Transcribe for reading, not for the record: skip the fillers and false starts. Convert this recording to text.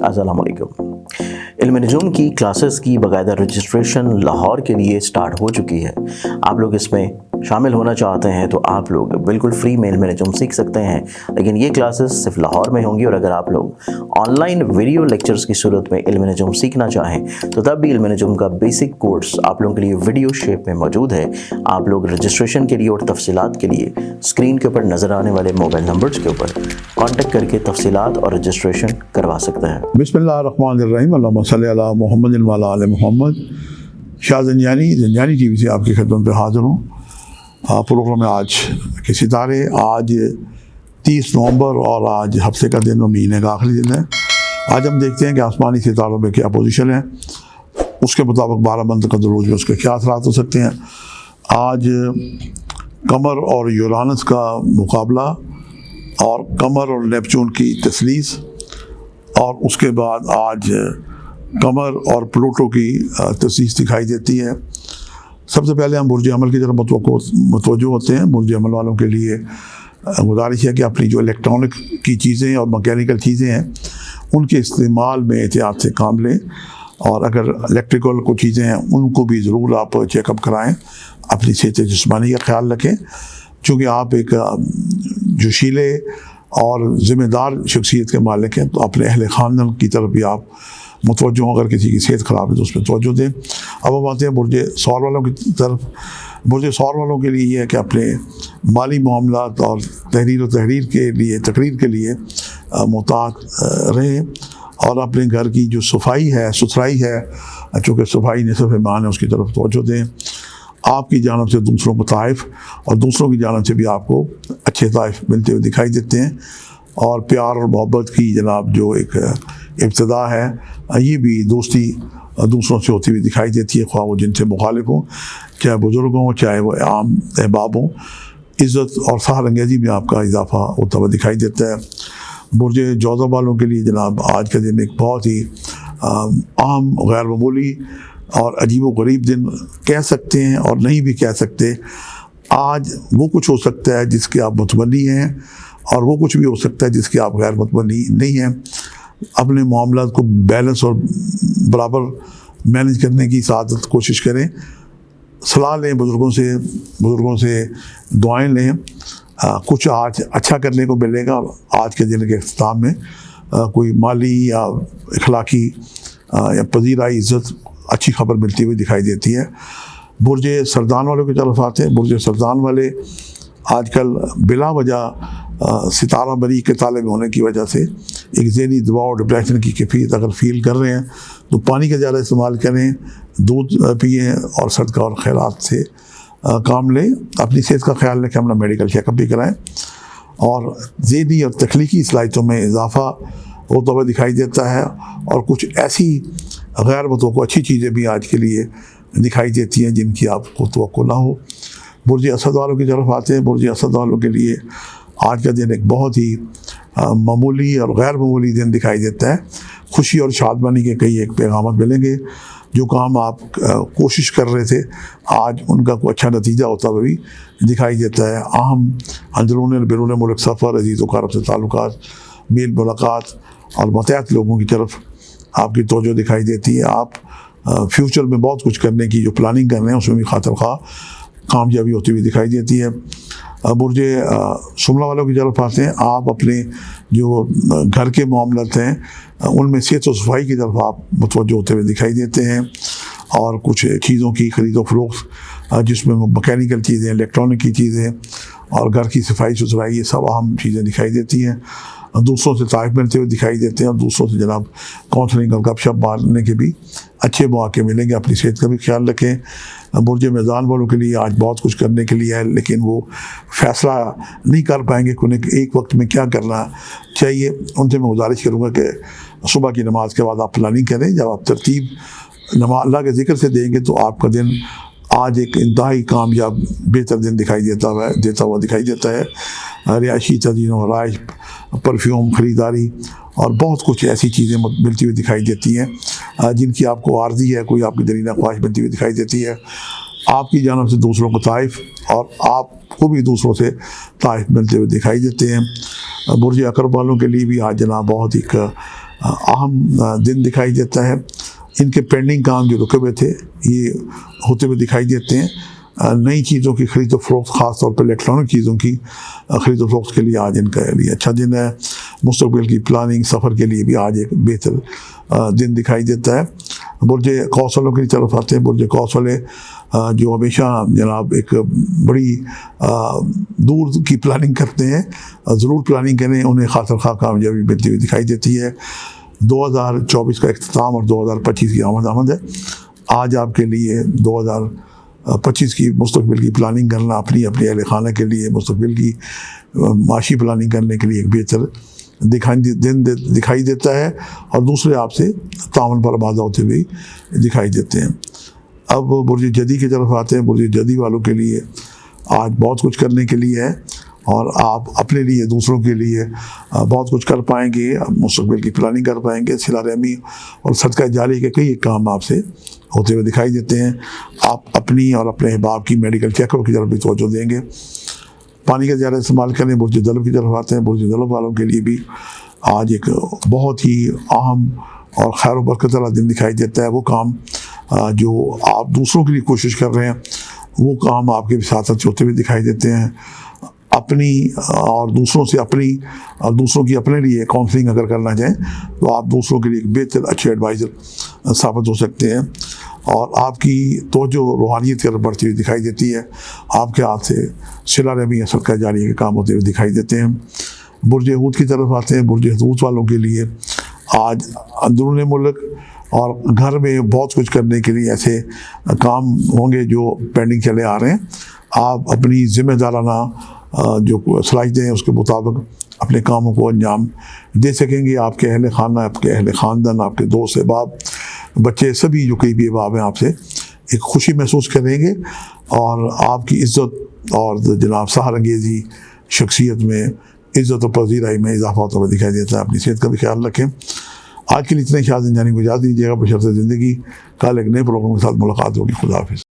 अस्सलाम वालेकुम। इल्म नजूम की क्लासेस की बाकायदा रजिस्ट्रेशन लाहौर के लिए स्टार्ट हो चुकी है। आप लोग इसमें शामिल होना चाहते हैं तो आप लोग बिल्कुल फ्री में इल्म नजूम सीख सकते हैं, लेकिन ये क्लासेस सिर्फ लाहौर में होंगी। और अगर आप लोग ऑनलाइन वीडियो लेक्चर्स की सूरत में इल्म नजूम सीखना चाहें तो तब भी इल्म नजूम का बेसिक कोर्स आप लोगों के लिए वीडियो शेप में मौजूद है। आप लोग रजिस्ट्रेशन के लिए और तफसीलात के लिए स्क्रीन के ऊपर नज़र आने वाले मोबाइल नंबर्स के ऊपर कॉन्टेक्ट करके तफसीलात और रजिस्ट्रेशन करवा सकते हैं। बिस्मिल्लाहिर्रहमानिर्रहीम, अल्लाहुम्मा सल्ली अला मुहम्मद व अला आले मुहम्मद। शाह ज़ंजानी टीवी से आपकी खिदमत में हाज़िर हूँ। प्रोग्राम में आज के सितारे, आज 30 नवंबर और आज हफ्ते का दिन और महीने का आखिरी दिन है। आज हम देखते हैं कि आसमानी सितारों में क्या पोजीशन है, उसके मुताबिक 12 बंद का रोज़ में उसके क्या असरात हो सकते हैं। आज कमर और यूरानस का मुकाबला और कमर और नेपच्यून की तस्लीस, और उसके बाद आज कमर और प्लूटो की तस्लीस दिखाई देती है। सबसे पहले हम बुर्ज अमल की तरफ मुतवज्जो होते हैं। बुर्ज अमल वालों के लिए गुजारिश है कि अपनी जो इलेक्ट्रॉनिक की चीज़ें और मैकेनिकल चीज़ें हैं उनके इस्तेमाल में एहतियात से काम लें, और अगर इलेक्ट्रिकल को चीज़ें हैं उनको भी ज़रूर आप चेकअप कराएं। अपनी सेहत जिस्मानी का ख्याल रखें, चूँकि आप एक जोशीले और ज़िम्मेदार शख्सियत के मालिक हैं, तो अपने अहल ख़ानदान की तरफ भी आप मुतवज्जो हो। अगर किसी की सेहत ख़राब है तो उस पर तवज्जो दें। अब हम आते हैं बुर्ज सौर वालों की तरफ। बुर्ज सौर वालों के लिए ये है कि अपने माली मामलात और तकरीर के लिए मुहतात रहें, और अपने घर की जो सफाई है, सुथराई है, चूँकि सफाई निसफ़ ईमान है, उसकी तरफ तवज्जो दें। आपकी जानिब से दूसरों को ताइफ़ और दूसरों की जानिब से भी आपको अच्छे ताइफ़ मिलते हुए दिखाई देते हैं। और प्यार और मोहब्बत की जनाब जो एक इब्तिदा है, ये भी दोस्ती दूसरों से होती हुई दिखाई देती है, ख्वाह वो जिनसे मुखालिफ हों, चाहे बुज़ुर्ग हों, चाहे वो आम अहबाब हों। इज़्ज़त और सहर अंगेज़ी में आपका इजाफ़ा होता हुआ दिखाई देता है। बुर्ज जौज़ा वालों के लिए जनाब आज का दिन एक बहुत ही अहम, गैर मामूली और अजीब व गरीब दिन कह सकते हैं और नहीं भी कह सकते। आज वो कुछ हो सकता है जिसके आप मुतमन्नी हैं, और वो कुछ भी हो सकता है जिसके आप गैर मुतमन्नी नहीं हैं। अपने मामलात को बैलेंस और बराबर मैनेज करने की सादत कोशिश करें। सलाह लें बुज़ुर्गों से दुआएं लें। कुछ आज अच्छा करने को मिलेगा। आज के दिन के इख्तिताम में कोई माली या इखलाकी या पजीराई इज़्ज़त अच्छी खबर मिलती हुई दिखाई देती है। बुर्ज सरदान वालों की तरफ आते हैं। बुर्ज सरदान वाले आजकल बिला वजह सितारा बरी के ताले में होने की वजह से एक ज़हनी दबाव, डिप्रेशन की कैफियत अगर फील कर रहे हैं तो पानी का ज़्यादा इस्तेमाल करें, दूध पिएँ और सदका और खैरात से काम लें। अपनी सेहत का ख्याल रखें, अपना मेडिकल चेकअप भी कराएं, और ज़हनी और तख्लीकी सलाहियतों में इजाफ़ा होता हुआ दिखाई देता है। और कुछ ऐसी गैर मुतवक्को अच्छी चीज़ें भी आज के लिए दिखाई देती हैं जिनकी आपको तवक्को ना हो। बुर्ज असद वालों की तरफ आते हैं। बुर्ज असद वालों के लिए आज का दिन एक बहुत ही मामूली और गैर मामूली दिन दिखाई देता है। खुशी और शादमानी के कई एक पैगाम मिलेंगे। जो काम आप कोशिश कर रहे थे, आज उनका कोई अच्छा नतीजा होता हुआ भी दिखाई देता है। अहम अंदरून बैरून मुल्क सफ़र, अजीज़ वक़ारब से ताल्लुकात, मेल मुलाकात और मतहत लोगों की तरफ आपकी तवज्जो दिखाई देती है। आप फ्यूचर में बहुत कुछ करने की जो प्लानिंग कर रहे हैं उसमें भी खातिर खा कामयाबी होती हुई दिखाई देती है। बुर्ज शुमला वालों की तरफ आते हैं। आप अपने जो घर के मामलात हैं उनमें सेहत और सफाई की तरफ आप मुतवज्जो होते हुए दिखाई देते हैं, और कुछ चीज़ों की ख़रीदो फरोख्त जिसमें मैकेनिकल चीज़ें, इलेक्ट्रॉनिक की चीज़ें और घर की सफाई सुथराई, ये सब अहम चीज़ें दिखाई देती हैं। दूसरों से तारीफ़ मिलते हुए दिखाई देते हैं, और दूसरों से जनाब काउंसलिंग और गपशप मारने के भी अच्छे मौके मिलेंगे। अपनी सेहत का भी ख्याल रखें। बुर्ज मीज़ान वालों के लिए आज बहुत कुछ करने के लिए है, लेकिन वो फ़ैसला नहीं कर पाएंगे कि उन्हें एक वक्त में क्या करना चाहिए। उनसे मैं गुजारिश करूँगा कि सुबह की नमाज के बाद आप प्लानिंग करें। जब आप तरतीब अल्लाह के ज़िक्र से देंगे तो आपका दिन आज एक इंतहाई कामयाब बेहतर दिन देता हुआ दिखाई देता है। रिहायशी तज़ीन और राइश, परफ्यूम, ख़रीदारी और बहुत कुछ ऐसी चीज़ें मिलती हुई दिखाई देती हैं जिनकी आपको आर्ज़ी है, कोई आपकी दरीना ख्वाहिश मिलती हुई दिखाई देती है। आपकी जानिब से दूसरों को ताइफ़ और आपको भी दूसरों से ताइफ़ मिलते हुए दिखाई देते हैं। बुर्ज अकरब वालों के लिए भी आज जनाब बहुत एक اہم دن دکھائی دیتا ہے. ان کے پینڈنگ کام جو رکے ہوئے تھے یہ ہوتے ہوئے دکھائی دیتے ہیں. نئی چیزوں کی خرید و فروخت، خاص طور پر الیکٹرانک چیزوں کی خرید و فروخت کے لیے آج ان کا لیے اچھا دن ہے. مستقبل کی پلاننگ، سفر کے لیے بھی آج ایک بہتر دن دکھائی دیتا ہے. برج قوس والوں کی طرف آتے ہیں. برج قوس والے جو ہمیشہ جناب ایک بڑی دور کی پلاننگ کرتے ہیں، ضرور پلاننگ کریں، انہیں خاطر خواہ کامیابی ملتی ہوئی دکھائی دیتی ہے. 2024 کا اختتام اور 2025 کی آمد ہے. آج آپ کے لیے 2025 کی مستقبل کی پلاننگ کرنا، اپنی اہل خانہ کے لیے مستقبل کی معاشی پلاننگ کرنے کے لیے ایک بہتر دن دکھائی دیتا ہے، اور دوسرے آپ سے تعاون پر آمادہ ہوتے ہوئے دکھائی دیتے ہیں. اب برج جدی کی طرف آتے ہیں. برج جدی والوں کے لیے آج بہت کچھ کرنے کے لیے ہے، اور آپ اپنے لیے، دوسروں کے لیے بہت کچھ کر پائیں گے. مستقبل کی پلاننگ کر پائیں گے. صلہ رحمی اور صدقہ جاری کے کئی کام آپ سے ہوتے ہوئے دکھائی دیتے ہیں. آپ اپنی اور اپنے احباب کی میڈیکل چیک اپ کی طرف بھی توجہ دیں گے. پانی کا زیادہ استعمال کریں. برج دلو کی طرف آتے ہیں. برج دلو والوں کے لیے بھی آج ایک بہت ہی اہم اور خیر و برکت والا دن دکھائی دیتا ہے. وہ کام جو آپ دوسروں کے لیے کوشش کر رہے ہیں، وہ کام آپ کے ساتھ ساتھ ہوتے ہوئے دکھائی دیتے ہیں. اپنی اور دوسروں سے اپنی اور دوسروں کی اپنے لیے کاؤنسلنگ اگر کرنا چاہیں تو آپ دوسروں کے لیے ایک بہتر اچھے ایڈوائزر ثابت ہو سکتے ہیں، اور آپ کی توجہ روحانیت کی طرف بڑھتی ہوئی دکھائی دیتی ہے. آپ کے ہاتھ سے صلہ رحمی یا صدقہ جاریہ کے کام ہوتے ہوئے دکھائی دیتے ہیں. برج حوت کی طرف آتے ہیں. برج حوت والوں کے لیے آج اندرون ملک اور گھر میں بہت کچھ کرنے کے لیے ایسے کام ہوں گے جو پینڈنگ چلے آ رہے ہیں. آپ اپنی ذمہ دارانہ جو صلاحیتیں ہیں اس کے مطابق اپنے کاموں کو انجام دے سکیں گے. آپ کے اہل خانہ، آپ کے اہل خاندان، آپ کے دوست احباب، بچے، سبھی جو قریبی احباب ہیں آپ سے ایک خوشی محسوس کریں گے، اور آپ کی عزت اور جناب سحر انگیزی شخصیت میں، عزت و پذیرائی میں اضافہ ہوتا ہوا دکھائی دیتا ہے. اپنی صحت کا بھی خیال رکھیں. آج کے لیے اتنے شاذ انجانی کو اجازت دیجیے گا. بشرط زندگی کل ایک نئے پروگرام کے ساتھ ملاقات ہوگی. خدا حافظ.